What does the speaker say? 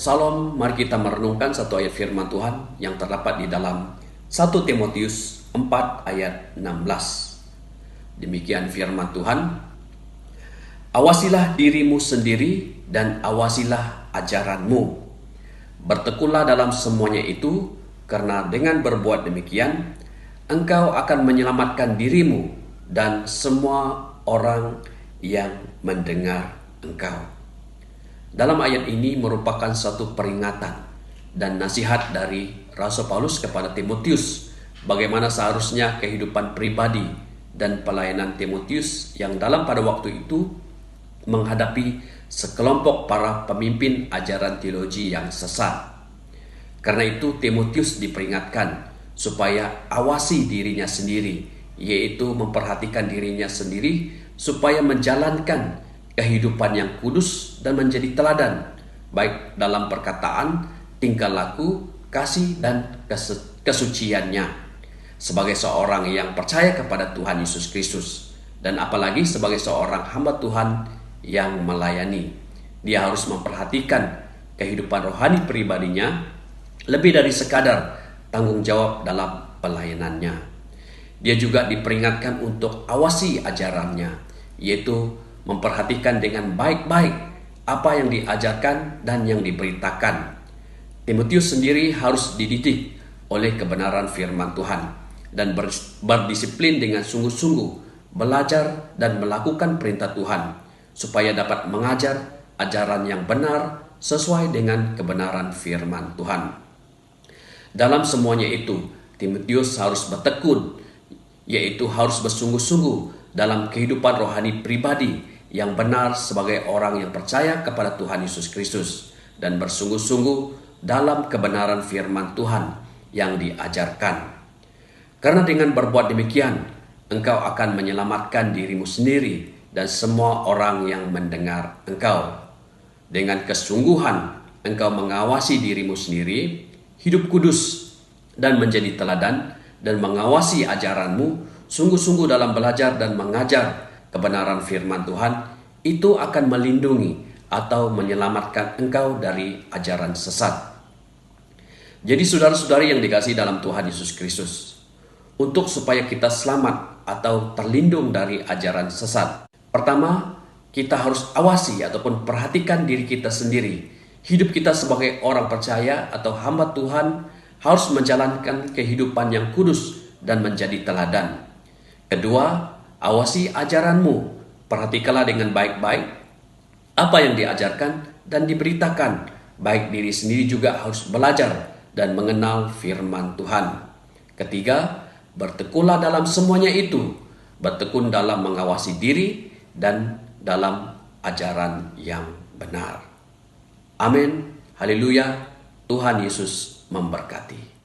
Salam, mari kita merenungkan satu ayat firman Tuhan yang terdapat di dalam 1 Timotius 4 ayat 16. Demikian firman Tuhan, awasilah dirimu sendiri dan awasilah ajaranmu. Bertekunlah dalam semuanya itu, karena dengan berbuat demikian, engkau akan menyelamatkan dirimu dan semua orang yang mendengar engkau. Dalam ayat ini merupakan satu peringatan dan nasihat dari Rasul Paulus kepada Timotius, bagaimana seharusnya kehidupan pribadi dan pelayanan Timotius yang pada waktu itu menghadapi sekelompok para pemimpin ajaran teologi yang sesat. Karena itu Timotius diperingatkan supaya awasi dirinya sendiri, yaitu memperhatikan dirinya sendiri supaya menjalankan kehidupan yang kudus dan menjadi teladan, baik dalam perkataan, tingkah laku, kasih, dan kesuciannya. Sebagai seorang yang percaya kepada Tuhan Yesus Kristus, dan apalagi sebagai seorang hamba Tuhan yang melayani, dia harus memperhatikan kehidupan rohani pribadinya lebih dari sekadar tanggung jawab dalam pelayanannya. Dia juga diperingatkan untuk awasi ajarannya, yaitu memperhatikan dengan baik-baik apa yang diajarkan dan yang diberitakan. Timotius sendiri harus dididik oleh kebenaran firman Tuhan dan berdisiplin dengan sungguh-sungguh belajar dan melakukan perintah Tuhan supaya dapat mengajar ajaran yang benar sesuai dengan kebenaran firman Tuhan. Dalam semuanya itu, Timotius harus bertekun, yaitu harus bersungguh-sungguh dalam kehidupan rohani pribadi yang benar sebagai orang yang percaya kepada Tuhan Yesus Kristus dan bersungguh-sungguh dalam kebenaran firman Tuhan yang diajarkan. Karena dengan berbuat demikian, engkau akan menyelamatkan dirimu sendiri dan semua orang yang mendengar engkau. Dengan kesungguhan, engkau mengawasi dirimu sendiri, hidup kudus dan menjadi teladan, dan mengawasi ajaranmu, sungguh-sungguh dalam belajar dan mengajar kebenaran firman Tuhan, itu akan melindungi atau menyelamatkan engkau dari ajaran sesat. Jadi saudara-saudari yang dikasihi dalam Tuhan Yesus Kristus, untuk supaya kita selamat atau terlindung dari ajaran sesat, pertama, kita harus awasi ataupun perhatikan diri kita sendiri. Hidup kita sebagai orang percaya atau hamba Tuhan harus menjalankan kehidupan yang kudus dan menjadi teladan. Kedua, awasi ajaranmu. Perhatikanlah dengan baik-baik apa yang diajarkan dan diberitakan. Baik diri sendiri juga harus belajar dan mengenal firman Tuhan. Ketiga, bertekunlah dalam semuanya itu. Bertekun dalam mengawasi diri dan dalam ajaran yang benar. Amin. Haleluya. Tuhan Yesus memberkati.